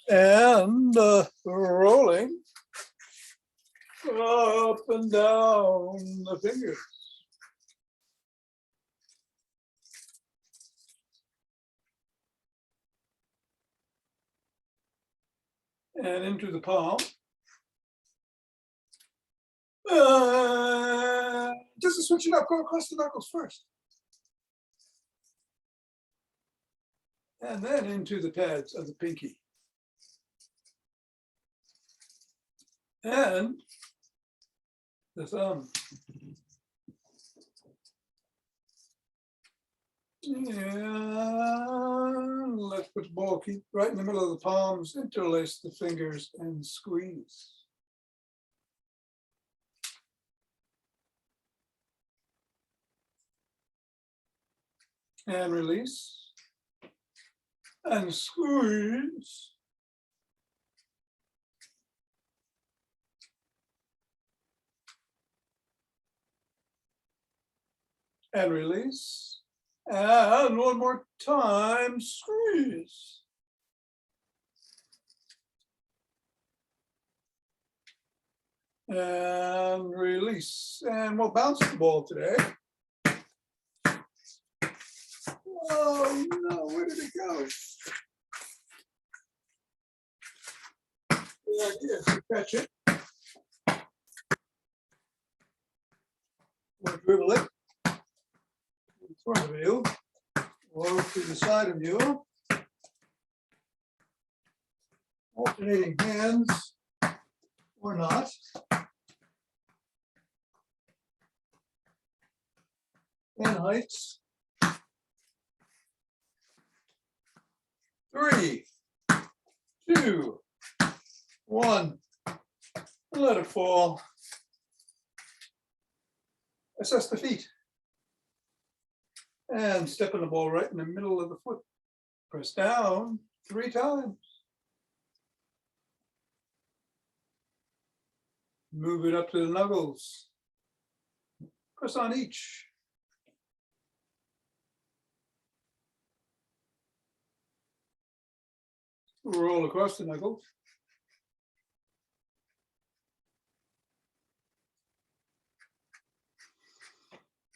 and rolling up and down the fingers. And into the palm. Just to switch it up, go across the knuckles first. And then into the pads of the pinky. And the thumb. And let's put the ball, keep right in the middle of the palms, interlace the fingers and squeeze. And release. And squeeze. And release. And one more time, squeeze. And release. And we'll bounce the ball today. Oh no, where did it go? The idea is to catch it. Or dribble it in front of you, or to the side of you. Alternating hands, or not. And heights. 3, 2, 1. Let it fall. Assess the feet. And step in the ball right in the middle of the foot. Press down 3 times. Move it up to the knuckles. Press on each. Roll across the knuckles.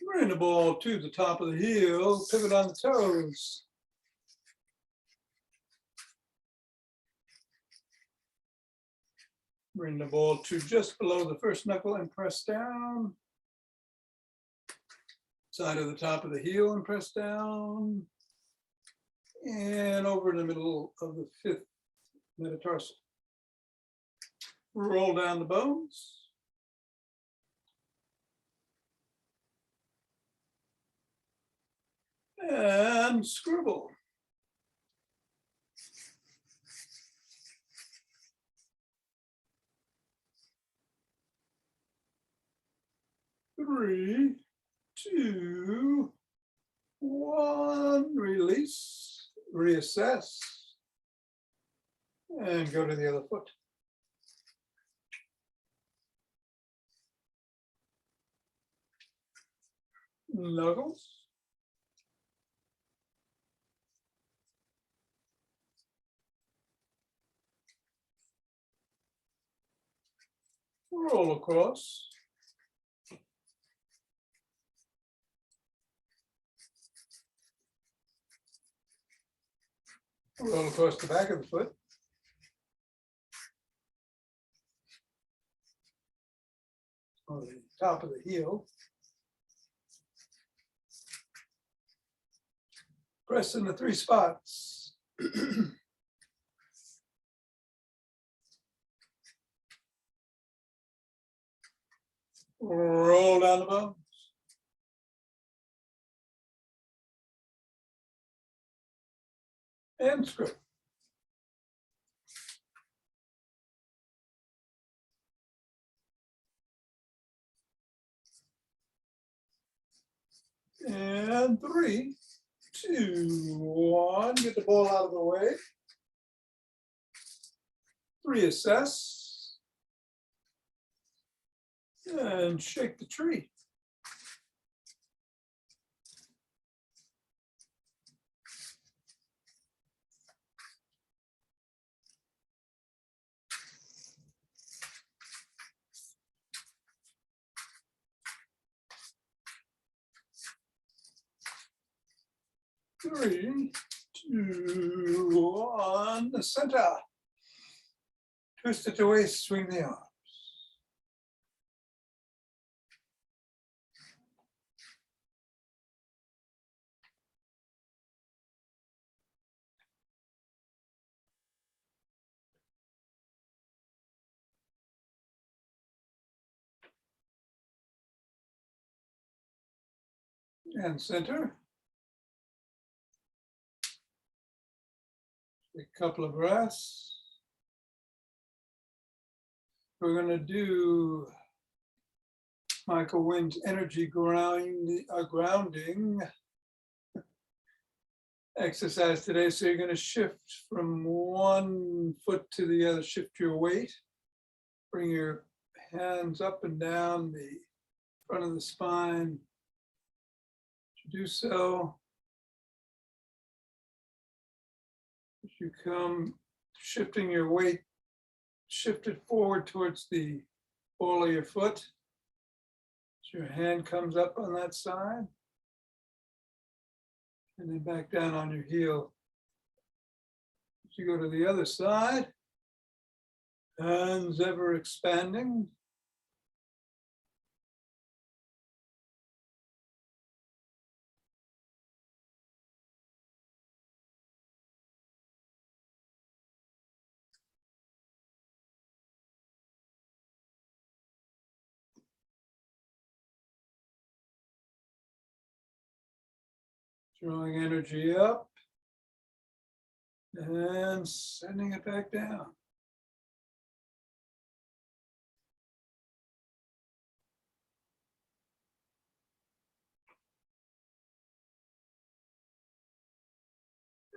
Bring the ball to the top of the heel, pivot on the toes. Bring the ball to just below the first knuckle and press down. Side of the top of the heel and press down. And over in the middle of the 5th metatarsal. Roll down the bones. And scribble. Three, 2, 1, release, reassess, and go to the other foot. Knuckles. Roll across. Roll across the back of the foot. On the top of the heel. Press in the 3 spots. Roll down the bones. And script. And 3, 2, 1. Get the ball out of the way. Reassess. And shake the tree. 3, 2, 1, the center. Twist at the waist, swing the arms. And center. A couple of breaths. We're going to do Michael Wynn's energy grounding exercise today. So you're going to shift from one foot to the other, shift your weight. Bring your hands up and down the front of the spine. To do so, as you come shifting your weight, shift it forward towards the ball of your foot. So your hand comes up on that side. And then back down on your heel. As you go to the other side, hands ever expanding. Drawing energy up and sending it back down.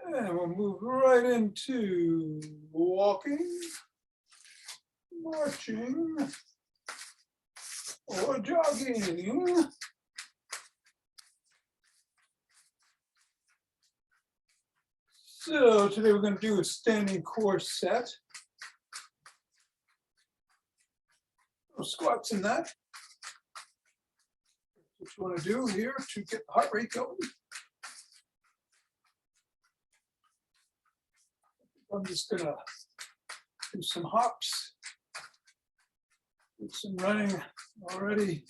And we'll move right into walking, marching, or jogging. So today we're going to do a standing core set. No squats in that. What you want to do here to get the heart rate going. I'm just going to do some hops. Do some running already.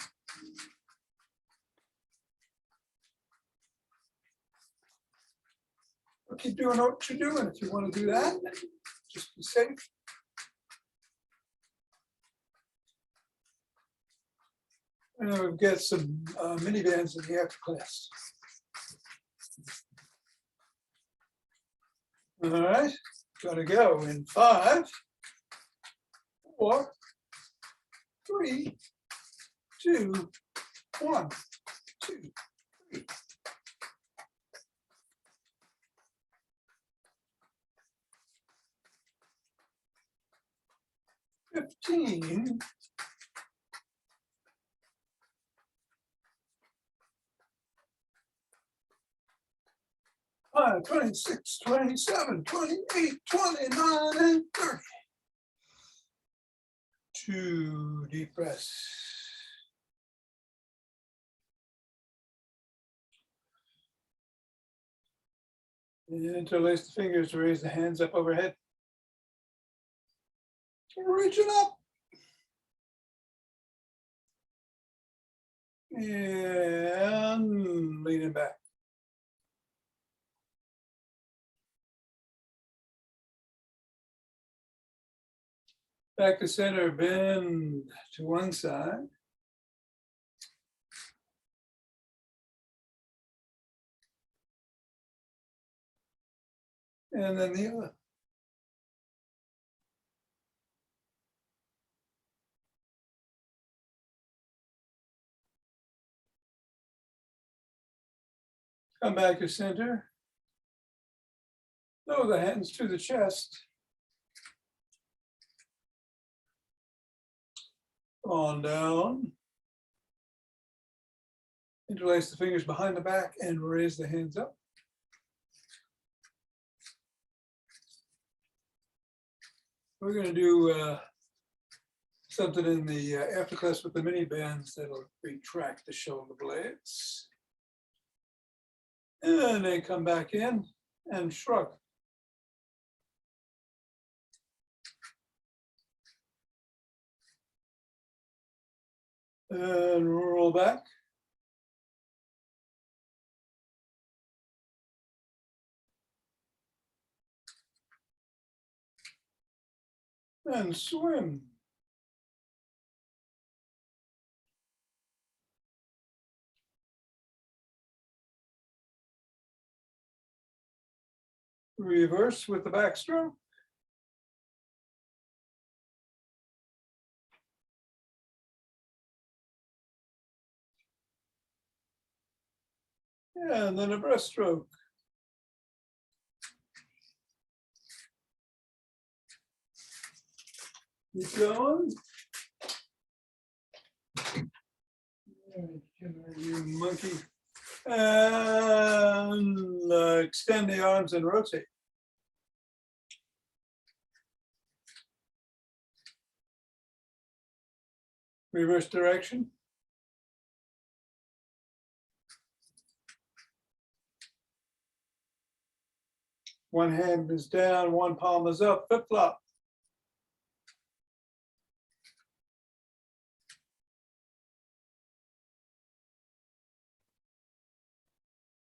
Keep doing what you're doing if you want to do that. Just be safe. And we've got some MiniBands in the after class. All right, gotta go in 5, 4, 3, 2, 1, 2, 3. 15. 26, 27, 28, 29, and 30. 2 deep breaths. And interlace the fingers, raise the hands up overhead. Reach it up. And lean it back. Back to center, bend to one side. And then the other. Come back to center. Lower the hands to the chest. On down. Interlace the fingers behind the back and raise the hands up. We're going to do something in the after class with the MiniBands that'll retract the shoulder blades. And then come back in and shrug. And roll back. And swim. Reverse with the backstroke. And then a breaststroke. Keep going. You monkey. And extend the arms and rotate. Reverse direction. One hand is down, one palm is up, flip flop.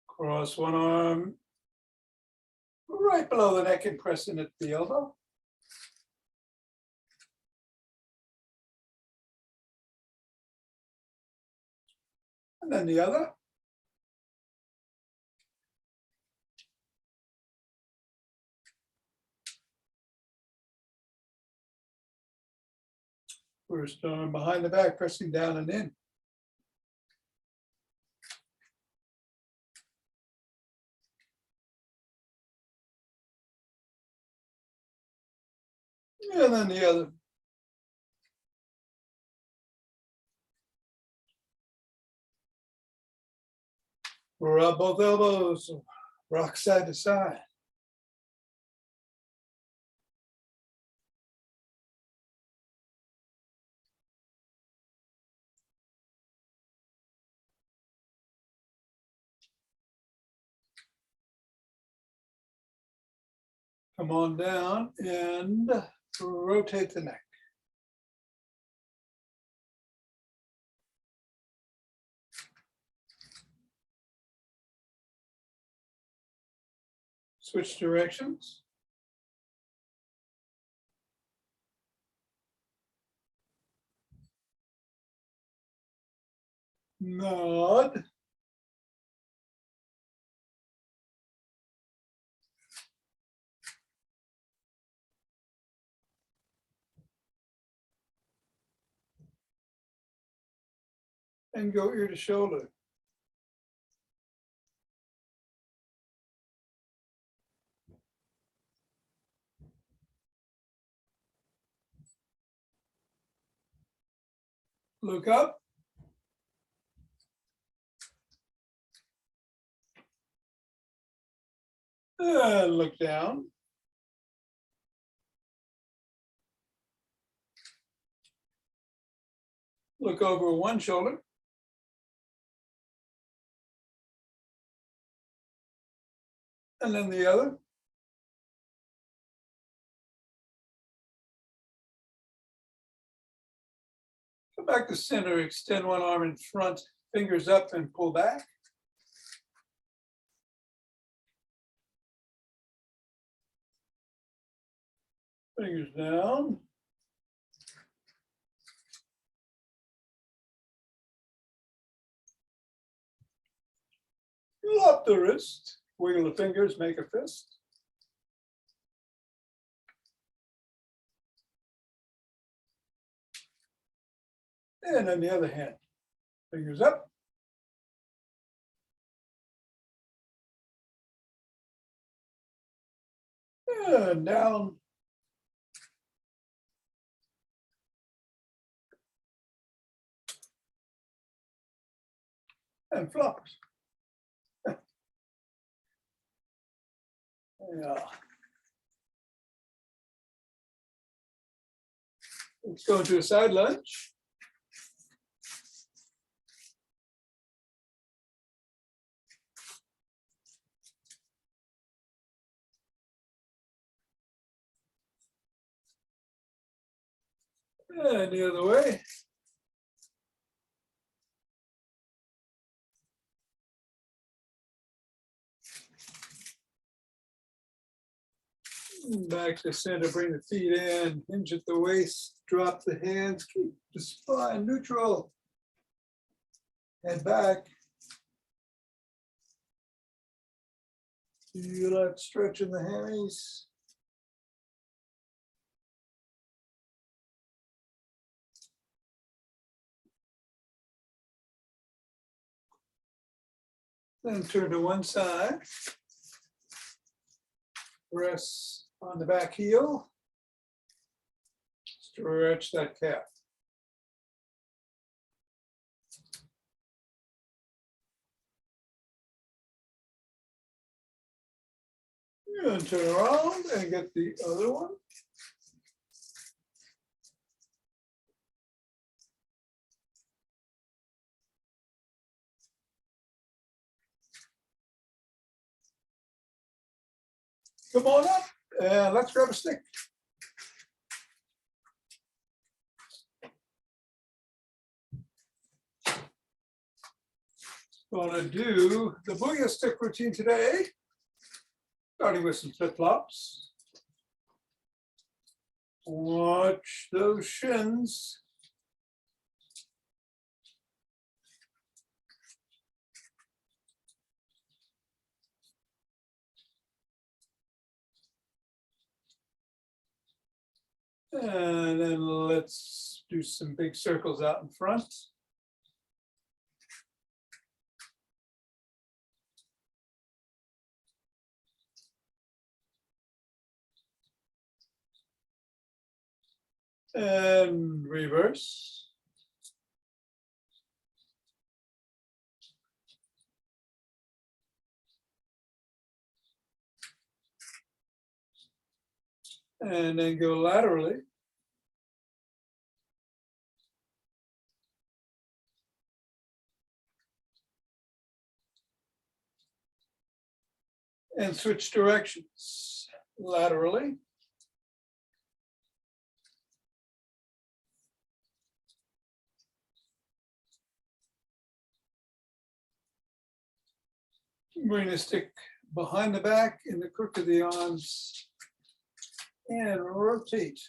Cross one arm right below the neck and press in at the elbow. And then the other. First arm behind the back, pressing down and in. And then the other. Rub both elbows, rock side to side. Come on down and rotate the neck. Switch directions. Nod. And go ear to shoulder. Look up. And look down. Look over one shoulder. And then the other. Come back to center, extend one arm in front, fingers up and pull back. Fingers down. Up the wrist, wiggle the fingers, make a fist. And then the other hand, fingers up. And down. And flops. Yeah. Let's go into a side lunge. And the other way. Back to center, bring the feet in, hinge at the waist, drop the hands, keep the spine neutral. Head back. Feel that stretch in the hammies. Then turn to one side. Press on the back heel. Stretch that calf. And turn around and get the other one. Come on up and let's grab a stick. Gonna do the Booyah stick routine today, starting with some flip-flops. Watch those shins. And then let's do some big circles out in front. And reverse. And then go laterally. And switch directions laterally. Bring the stick behind the back in the crook of the arms and rotate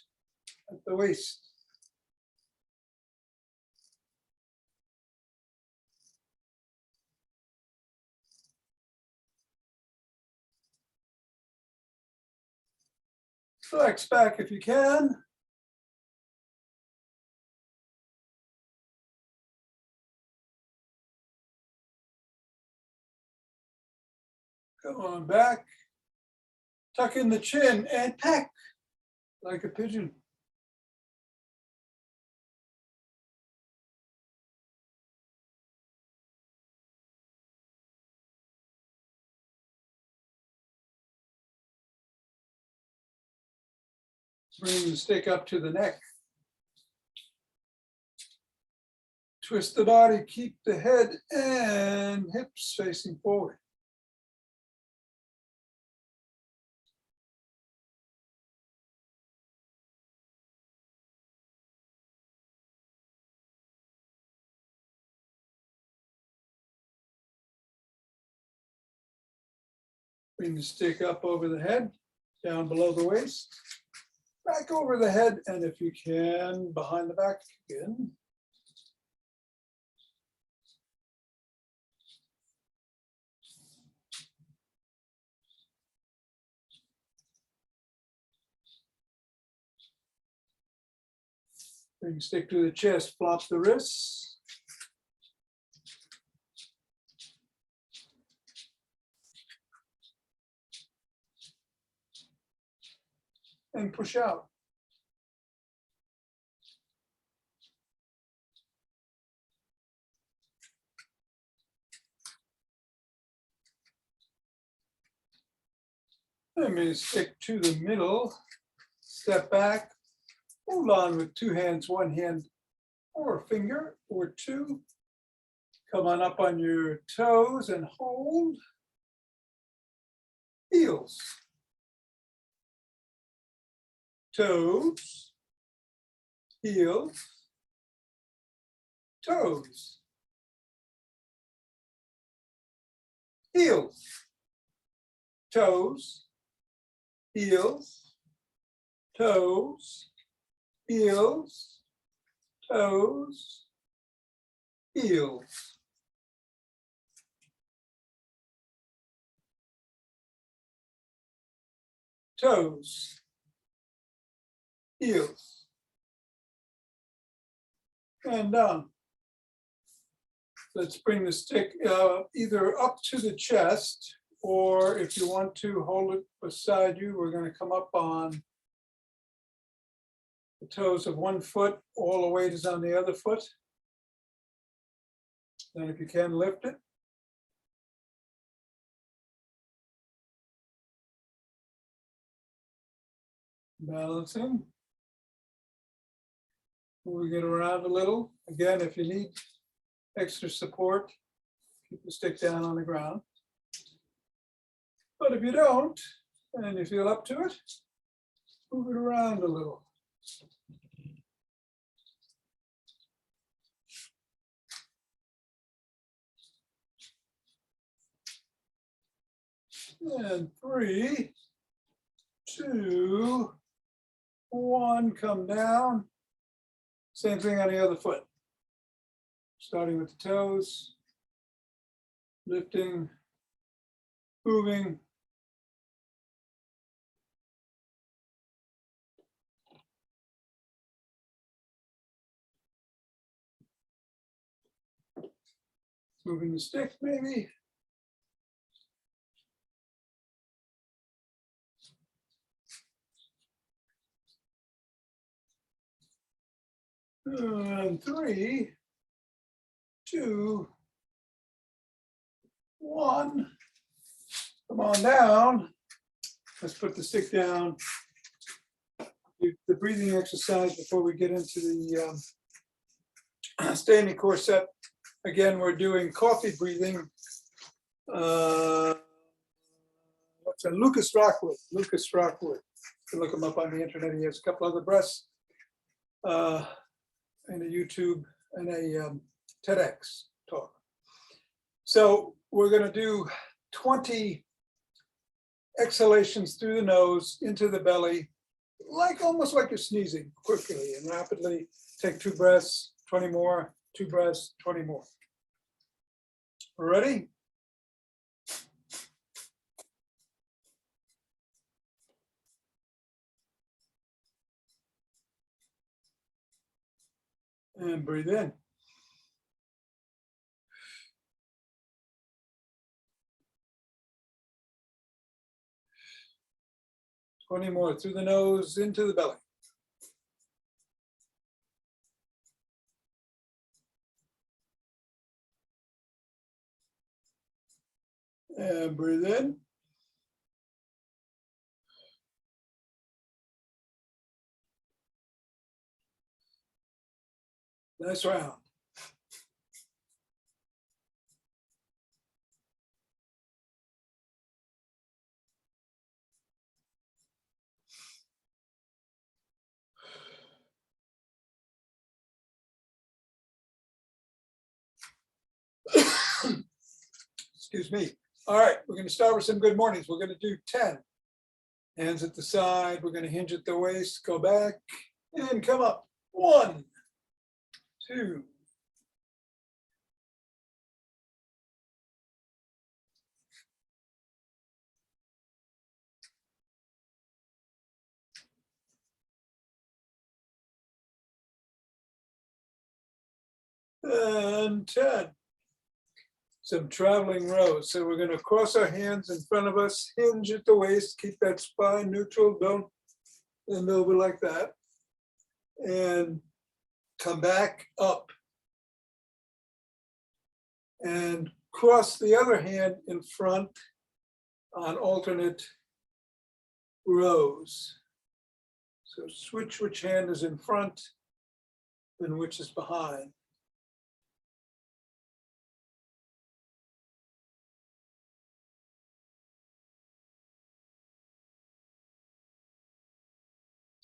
at the waist. Flex back if you can. Come on back. Tuck in the chin and peck like a pigeon. Bring the stick up to the neck. Twist the body, keep the head and hips facing forward. Bring the stick up over the head, down below the waist, back over the head, and if you can, behind the back again. Bring the stick to the chest, flop the wrists. And push out. Let me stick to the middle, step back, hold on with two hands, one hand or a finger or two. Come on up on your toes and hold. Heels. Toes, heels, toes, heels, toes, heels, toes, heels, toes, heels. Toes, heels, and down. Let's bring the stick either up to the chest, or if you want to hold it beside you, we're going to come up on the toes of one foot. All the weight is on the other foot. And if you can, lift it. Balancing. Moving it around a little. Again, if you need extra support, keep the stick down on the ground. But if you don't, and you feel up to it, move it around a little. And 3, 2, 1, come down. Same thing on the other foot. Starting with the toes, lifting, moving. Moving the stick maybe. And 3, 2, 1. Come on down. Let's put the stick down. The breathing exercise before we get into the standing core set. Again, we're doing coffee breathing. What's that? Lucas Rockwood. Lucas Rockwood. You can look him up on the internet. He has a couple other breaths. And a YouTube and a TEDx talk. So we're going to do 20 exhalations through the nose into the belly, almost like you're sneezing quickly and rapidly. Take 2 breaths, 20 more, 2 breaths, 20 more. Ready? And breathe in. Twenty more through the nose into the belly. And breathe in. Nice round. Excuse me. All right, we're going to start with some good mornings. We're going to do 10. Hands at the side. We're going to hinge at the waist, go back, and come up. 1, 2, 10. Some traveling rows. So we're going to cross our hands in front of us, hinge at the waist, keep that spine neutral, don't bend over like that. And come back up. And cross the other hand in front on alternate rows. So switch which hand is in front and which is behind.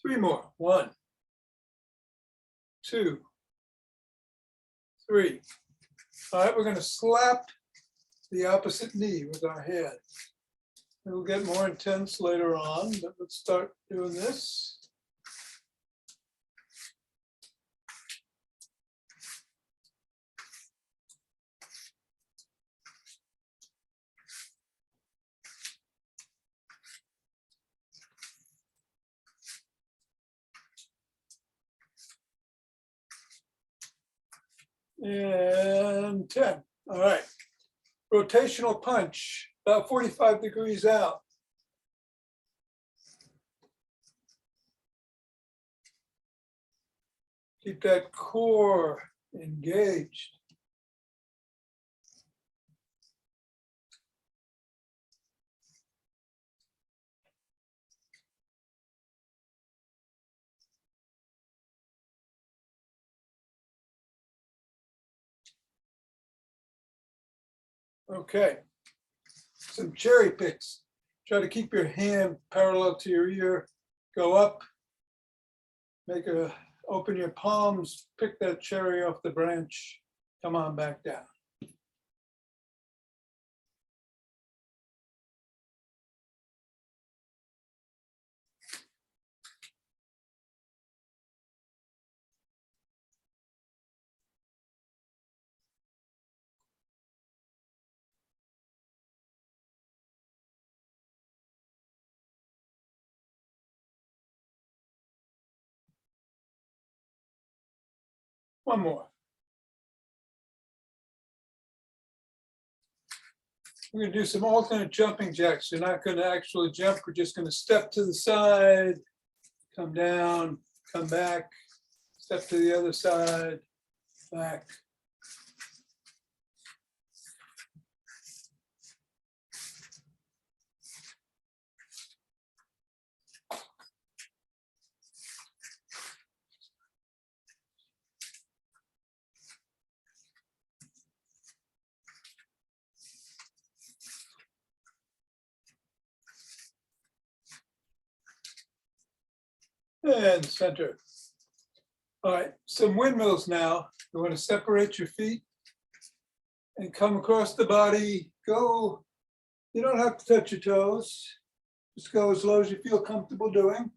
Three more. 1, 2, 3. All right, we're going to slap the opposite knee with our hand. It'll get more intense later on, but let's start doing this. And 10. All right. Rotational punch, about 45 degrees out. Keep that core engaged. Okay, some cherry picks. Try to keep your hand parallel to your ear. Go up, open your palms, pick that cherry off the branch. Come on back down. One more. We're going to do some alternate jumping jacks. You're not going to actually jump. We're just going to step to the side, come down, come back, step to the other side, back. And center. All right, some windmills now. You want to separate your feet and come across the body. Go, you don't have to touch your toes. Just go as low as you feel comfortable doing.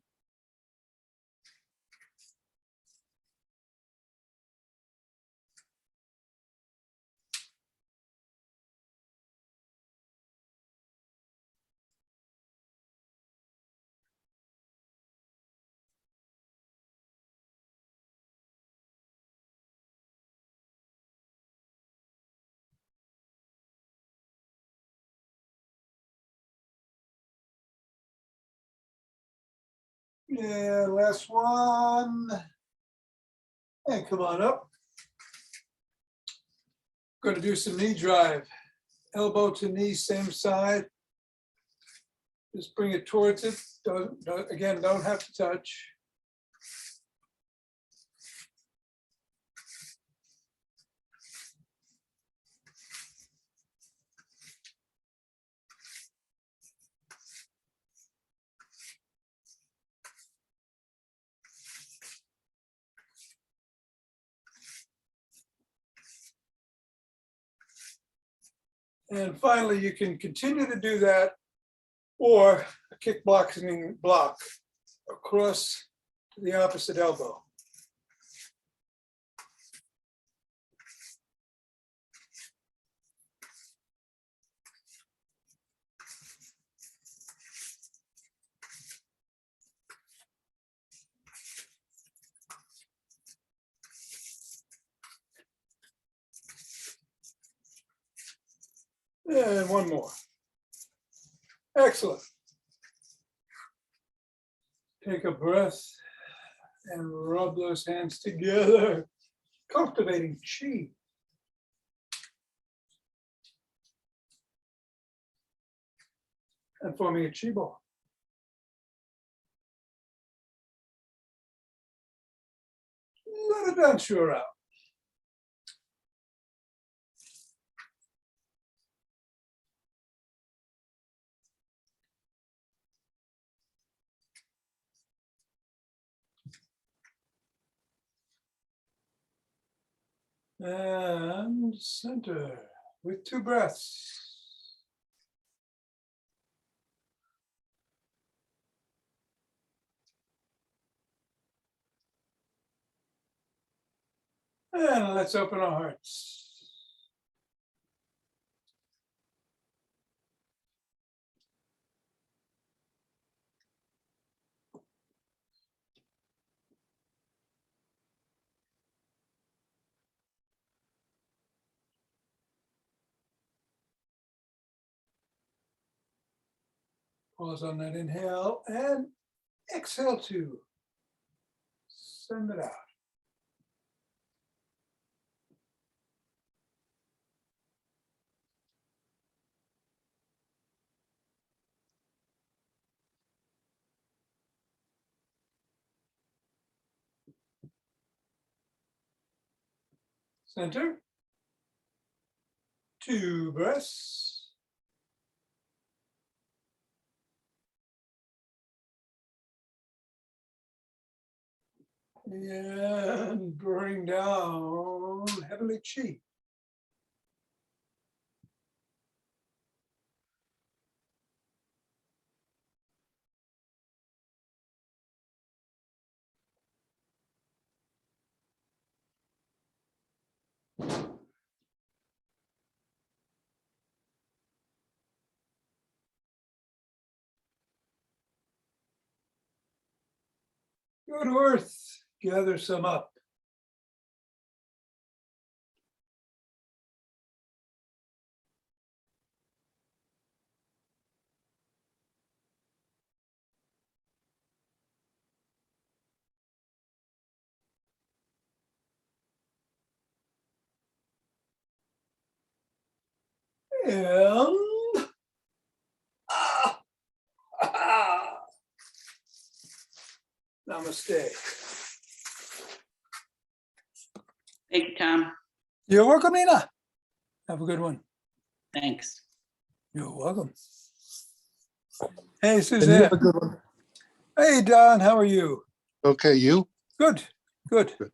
Yeah, last one. And come on up. Going to do some knee drive. Elbow to knee, same side. Just bring it towards it. Again, don't have to touch. And finally, you can continue to do that or a kickboxing block across to the opposite elbow. And one more. Excellent. Take a breath and rub those hands together, cultivating chi. And forming a chi ball. Let it venture out. And center with 2 breaths. And let's open our hearts. Pause on that inhale and exhale to send it out. Center. 2 breaths. And bring down heavenly chi. Go to earth, gather some up. And namaste. Thank you, Tom. You're welcome, Nina. Have a good one. Thanks. You're welcome. Hey, And you Suzanne. have a good one. Hey, Don, how are you? Okay, you? Good, good. Good.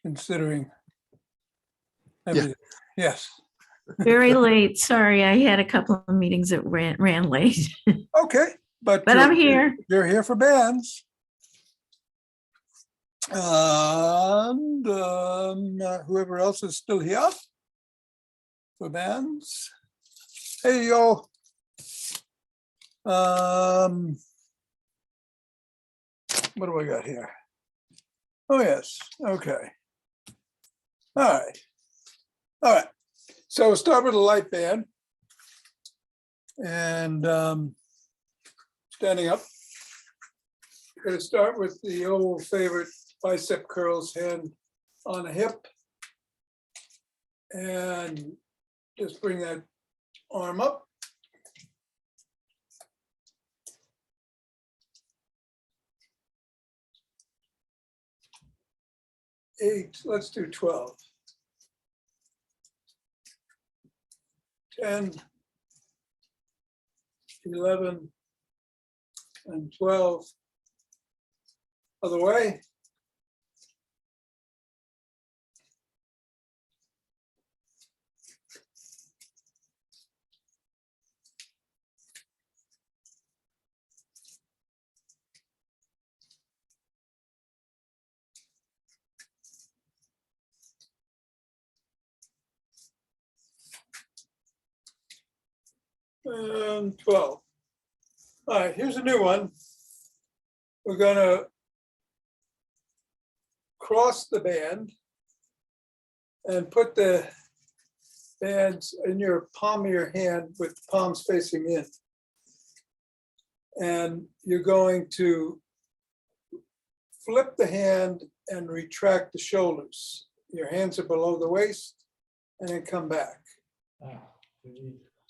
Considering everything. Yes. Very late. Sorry, I had a couple of meetings that ran late, Okay, but I'm here. You're here for bands. And whoever else is still here for bands. Hey, yo. What do I got here? Oh, yes. Okay. All right. All right. So we'll start with a light band. And standing up. We're going to start with the old favorite bicep curls, hand on a hip. And just bring that arm up. Eight, let's do 12. 10, 11, and 12. Other way. And 12. All right, here's a new one. We're gonna cross the band and put the bands in your palm of your hand with the palms facing in. And you're going to flip the hand and retract the shoulders. Your hands are below the waist and then come back.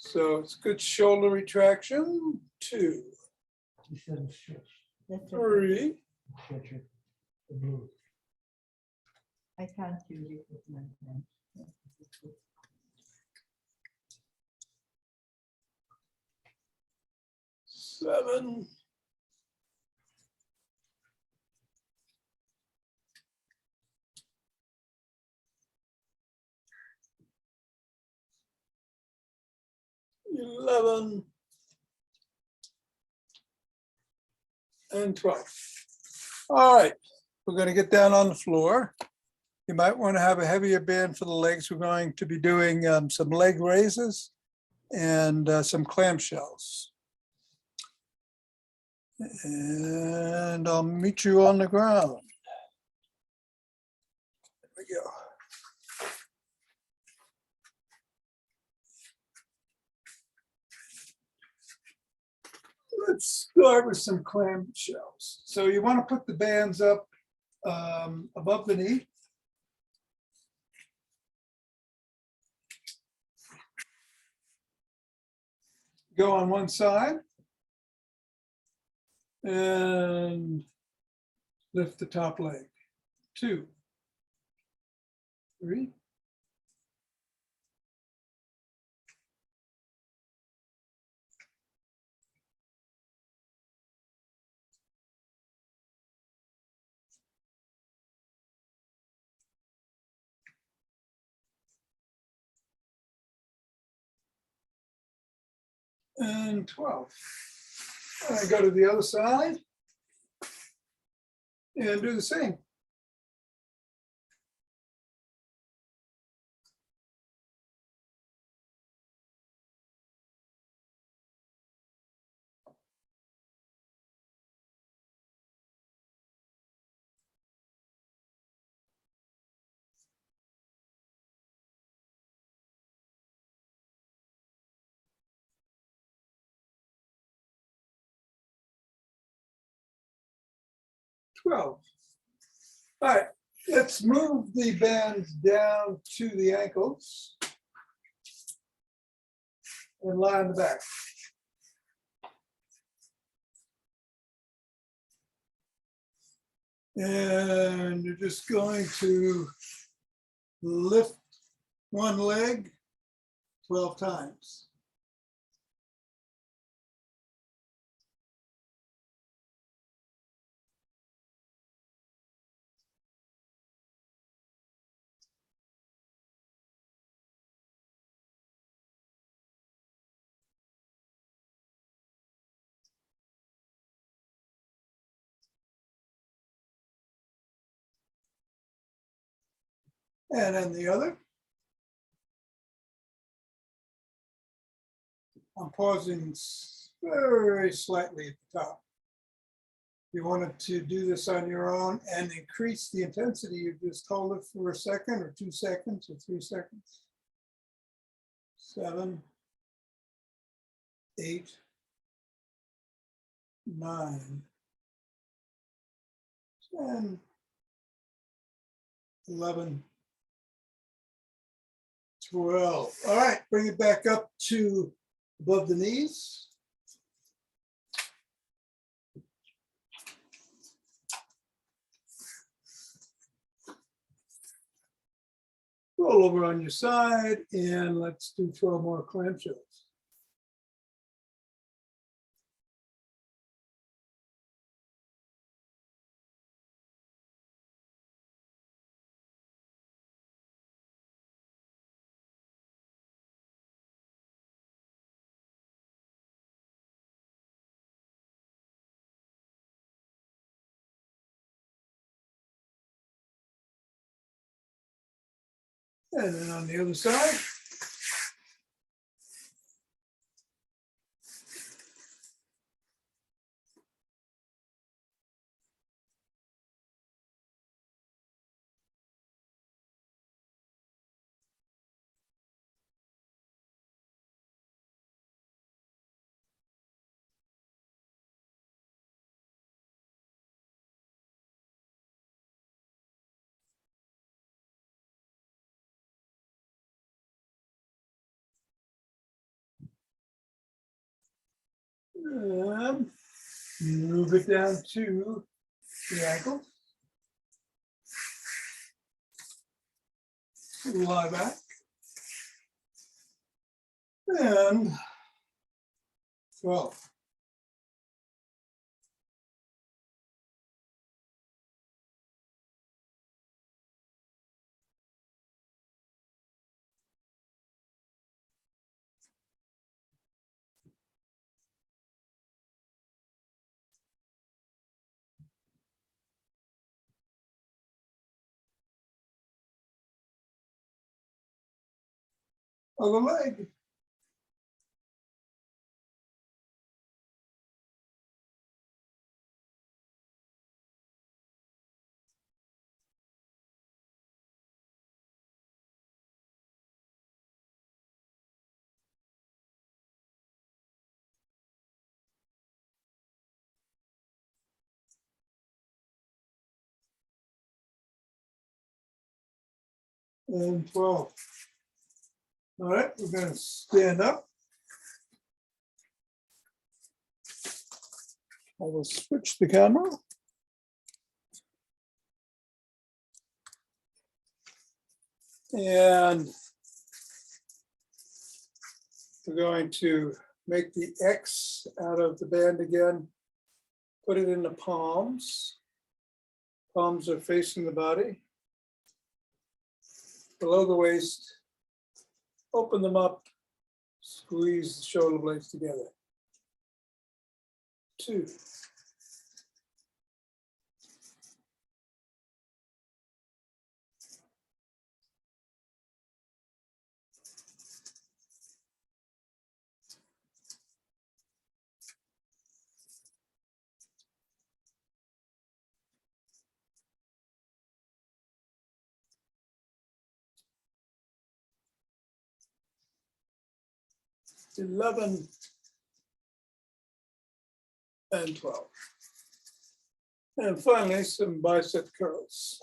So it's good shoulder retraction. 2, 3, I can't use it with my hand. 7, 11, and 12. All right, we're going to get down on the floor. You might want to have a heavier band for the legs. We're going to be doing some leg raises and some clamshells. And I'll meet you on the ground. There we go. Let's start with some clamshells. So you want to put the bands up above the knee. Go on one side and lift the top leg. 2, 3. And 12. And I go to the other side and do the same. All right, let's move the bands down to the ankles and lie on the back. And you're just going to lift one leg 12 times. And then the other. I'm pausing very slightly at the top. If you wanted to do this on your own and increase the intensity, you just hold it for a second or 2 seconds or 3 seconds. 7, 8, 9, 10, 11, 12. All right, bring it back up to above the knees. Roll over on your side and let's do 12 more clamshells. And then on the other side. And move it down to the ankle. Lie back. And 12. other leg. And 12. All right, we're going to stand up. I will switch the camera. And we're going to make the X out of the band again. Put it in the palms. Palms are facing the body. Below the waist. Open them up. Squeeze the shoulder blades together. 2. $11 and 12. And finally, some bicep curls.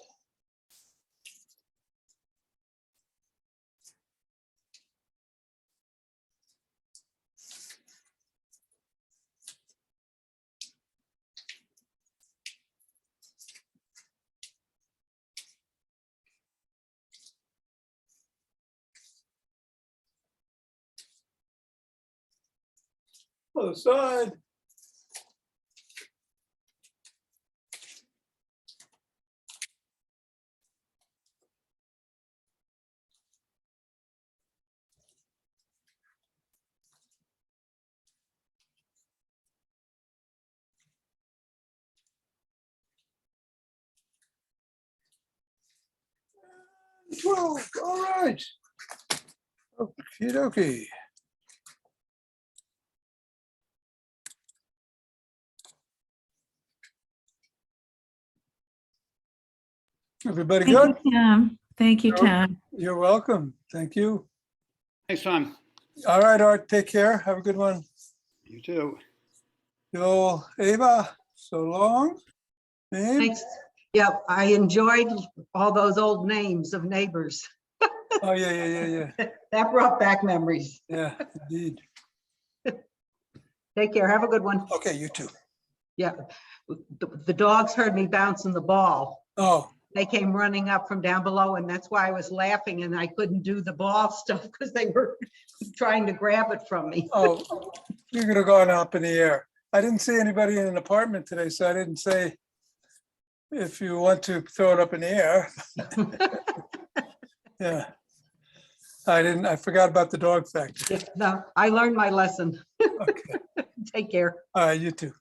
Other side. And 12, all right. Okie dokie. Everybody Thank good? you, Tom. Thank you, Sure. Tom. You're welcome. Thank you. Thanks, Tom. All right, Art, take care. Have a good one. You too. Yo, Ava, so long. Name? Thanks. Yep, I enjoyed all those old names of neighbors. Oh, yeah. That brought back memories. Yeah, indeed. Take care. Have a good one. Okay, you too. Yeah. The dogs heard me bouncing the ball. Oh, They came running up from down below, and that's why I was laughing and I couldn't do the ball stuff because they were trying to grab it from me. oh, you're gonna go on up in the air. I didn't see anybody in an apartment today, so I didn't say if you want to throw it up in the air. Yeah. I forgot about the dog factor. No, I learned my lesson. Okay, Take care. all right, you too.